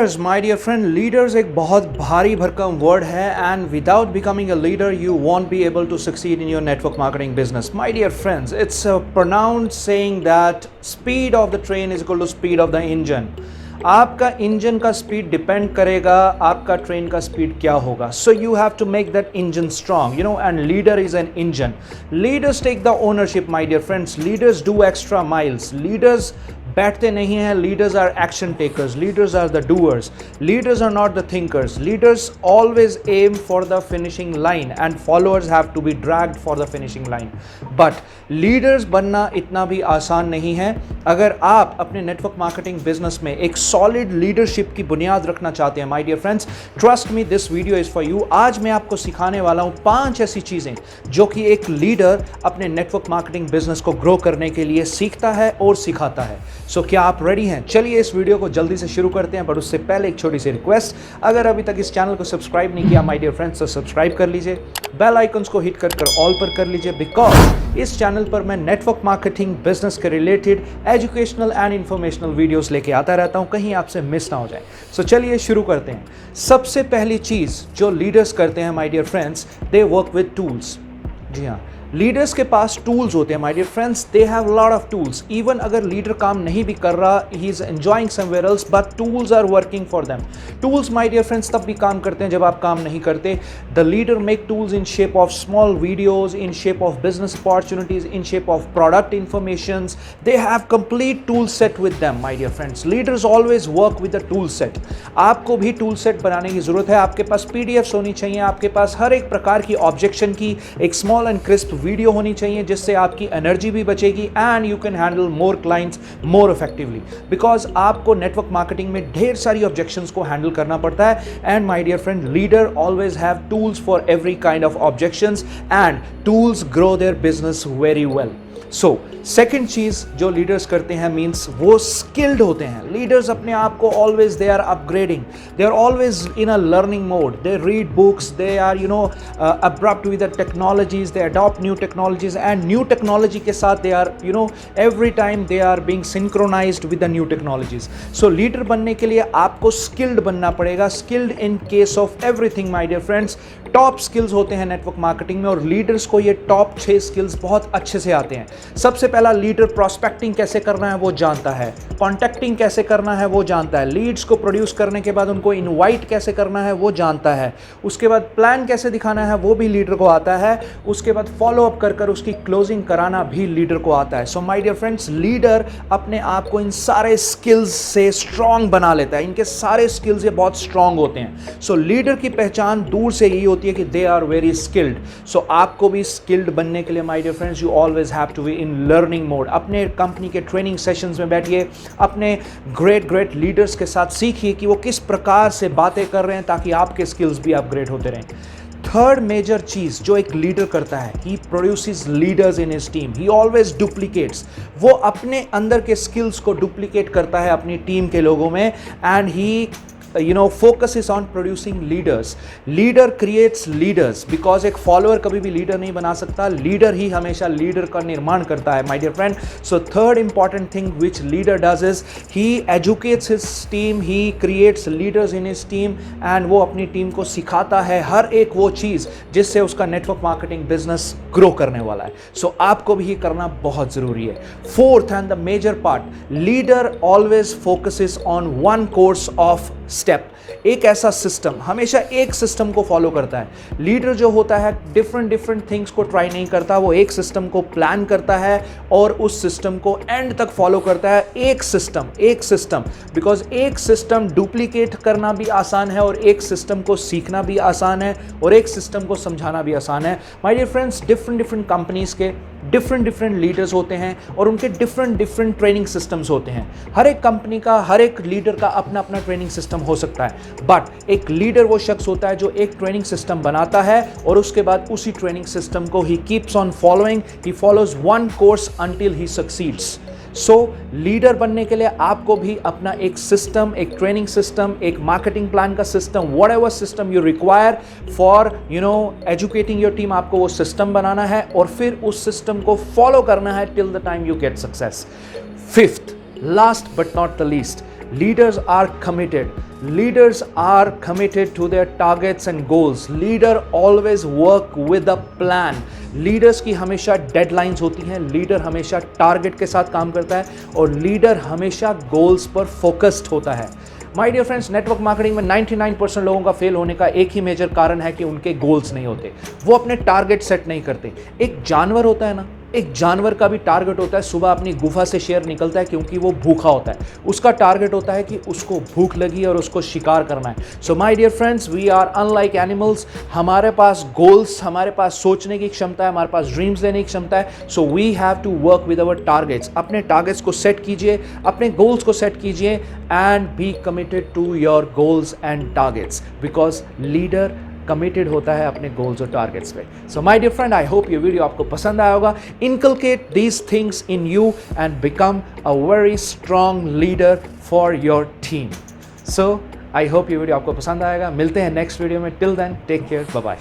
Leaders my dear friend, leaders एक बहुत भारी भरकम वर्ड है and without becoming a leader you won't be able to succeed in your network marketing business. My dear friends, it's a pronounced saying that speed of the train is equal to speed of the engine. आपका engine का speed depend करेगा आपका train का speed क्या होगा. So you have to make that engine strong, you know, and leader is an engine. Leaders take the ownership my dear friends. Leaders do extra miles. Leaders बैठते नहीं हैं. Leaders are action takers. Leaders are the doers. Leaders are not the thinkers. Leaders always aim for the finishing line and followers have to be dragged for the finishing line. But leaders बनना इतना भी आसान नहीं है. अगर आप अपने network marketing business में एक सॉलिड लीडरशिप की बुनियाद रखना चाहते हैं my dear friends, trust me, this video is for you. आज मैं आपको सिखाने वाला हूं 5 ऐसी चीजें जो कि एक लीडर अपने नेटवर्क मार्केटिंग बिजनेस को ग्रो करने के लिए सीखता है और सिखाता है. सो क्या आप रेडी हैं? चलिए इस वीडियो को जल्दी से शुरू करते हैं. बट उससे पहले एक छोटी सी रिक्वेस्ट, अगर अभी तक इस चैनल को सब्सक्राइब नहीं किया माय डियर फ्रेंड्स तो सब्सक्राइब कर लीजिए. बेल आइकन्स को हिट कर ऑल पर कर लीजिए, बिकॉज इस चैनल पर मैं नेटवर्क मार्केटिंग बिजनेस के related educational and informational videos लेके आता रहता हूं, कहीं आपसे मिस ना हो जाए. सो चलिए शुरू करते हैं. सबसे पहली चीज जो लीडर्स करते हैं my dear friends, they work with tools. जी हाँ, लीडर्स के पास टूल्स होते हैं my dear friends. They have lot of tools. Even अगर लीडर काम नहीं भी कर रहा, he is enjoying somewhere else, but tools are working for them. Tools my dear friends तब भी काम करते हैं जब आप काम नहीं करते. The leader make tools in shape of small videos, in shape of business opportunities, in shape of product information. They have complete tool set with them my dear friends. Leaders always work with the tool set. आपको भी tool set बनाने की जरूरत है. आपके पास PDFs होनी चाहिए. आपके पास हर एक प्रकार की ऑब्जेक्शन की एक स्मॉल एंड क्रिस्प वीडियो होनी चाहिए, जिससे आपकी एनर्जी भी बचेगी and you can handle more clients more effectively. Because आपको नेटवर्क मार्केटिंग में ढेर सारी ऑब्जेक्शंस को हैंडल करना पड़ता है. And my dear friend, leader always have tools for every kind of objections and tools grow their business very well. So second चीज जो लीडर्स करते हैं मीन्स वो स्किल्ड होते हैं. लीडर्स अपने आप को always they are upgrading. They are always in a learning mode. They read books. They are abrupt with the technologies. They adopt new technologies and new technology के साथ they are every time they are being synchronized with the new technologies. So leader बनने के लिए आपको skilled बनना पड़ेगा. Skilled in case of everything my dear friends. Top skills होते हैं नेटवर्क मार्केटिंग में और लीडर्स को ये टॉप 6 स्किल्स बहुत अच्छे से आते हैं. सबसे पहला, लीडर प्रोस्पेक्टिंग कैसे करना है वो जानता है. कॉन्टैक्टिंग कैसे करना है वो जानता है. लीड्स को प्रोड्यूस करने के बाद उनको इनवाइट कैसे करना है वो जानता है. उसके बाद प्लान कैसे दिखाना है वो भी लीडर को आता है. उसके बाद फॉलो अप कर उसकी क्लोजिंग कराना भी लीडर को आता है. So my dear friends, leader अपने आप को इन सारे स्किल्स से स्ट्रांग बना लेता है. इनके सारे स्किल्स ये बहुत स्ट्रांग होते हैं. सो लीडर की पहचान दूर से यही होती है कि they are very skilled. So आपको भी स्किल्ड बनने के लिए my dear friends, you always have to be in learning mode. अपने कंपनी के ट्रेनिंग सेशंस में बैठिए. अपने ग्रेट लीडर्स के साथ सीखिए कि वो किस प्रकार से बातें कर रहे हैं ताकि आपके स्किल्स भी अपग्रेड होते रहें. थर्ड मेजर चीज जो एक लीडर करता है, he produces leaders in his team. He always duplicates. वो अपने अंदर के स्किल्स को डुप्लीकेट करता है अपनी टीम के लोगों में and he focuses on producing leaders. Leader creates leaders because एक follower कभी भी leader नहीं बना सकता. Leader ही हमेशा leader का निर्माण करता है my dear friend. So third important thing which leader does is he educates his team, he creates leaders in his team and वो अपनी टीम को सिखाता है हर एक वो चीज़ जिससे उसका नेटवर्क मार्केटिंग बिजनेस ग्रो करने वाला है. So आपको भी ये करना बहुत ज़रूरी है. Fourth and the major part, leader always focuses on one course of step. एक ऐसा सिस्टम, हमेशा एक सिस्टम को फॉलो करता है. लीडर जो होता है डिफरेंट थिंग्स को ट्राई नहीं करता. वो एक सिस्टम को प्लान करता है और उस सिस्टम को एंड तक फॉलो करता है. एक सिस्टम बिकॉज एक सिस्टम डुप्लीकेट करना भी आसान है और एक सिस्टम को सीखना भी आसान है और एक सिस्टम को समझाना भी आसान है. My dear friends, different companies के डिफरेंट लीडर्स होते हैं और उनके डिफरेंट ट्रेनिंग सिस्टम्स होते हैं. हर एक कंपनी का, हर एक लीडर का अपना ट्रेनिंग सिस्टम हो सकता है. बट एक लीडर वो शख्स होता है जो एक ट्रेनिंग सिस्टम बनाता है और उसके बाद उसी ट्रेनिंग सिस्टम को he keeps on following. He follows one course until he succeeds. So leader बनने के लिए आपको भी अपना एक सिस्टम, एक ट्रेनिंग सिस्टम, एक मार्केटिंग प्लान का system, whatever system you require for educating your team, आपको वो सिस्टम बनाना है और फिर उस सिस्टम को फॉलो करना है till the time you get success. Fifth, last but not the least, Leaders are committed. Leaders are committed to their targets and goals. Leader always work with a plan. Leaders की हमेशा deadlines होती हैं, leader हमेशा target के साथ काम करता है और लीडर हमेशा गोल्स पर फोकस्ड होता है। My dear friends, network marketing में 99% लोगों का फेल होने का एक ही मेजर कारण है कि उनके गोल्स नहीं होते, वो अपने टारगेट सेट नहीं करते। एक जानवर होता है ना, एक जानवर का भी टारगेट होता है, सुबह अपनी गुफा से शेर निकलता है क्योंकि वो भूखा होता है। उसका टारगेट होता है कि उसको भूख लगी और उसको शिकार करना है। So my dear friends, we are unlike animals. हमारे पास गोल्स, हमारे पास सोचने की क्षमता है, हमारे पास ड्रीम्स लेने की क्षमता है। So we have to work with our targets. अपने टारगेट्स को सेट कीजिए, अपने गोल्स को सेट कीजिए and be committed to your goals and targets, because leader committed होता है अपने गोल्स और टारगेट्स पे। So my dear friend, I hope ये वीडियो आपको पसंद आया होगा। Inculcate these things in you and become a very strong leader for your team. So I hope ये वीडियो आपको पसंद आएगा। मिलते हैं नेक्स्ट वीडियो में। Till then take care, bye bye.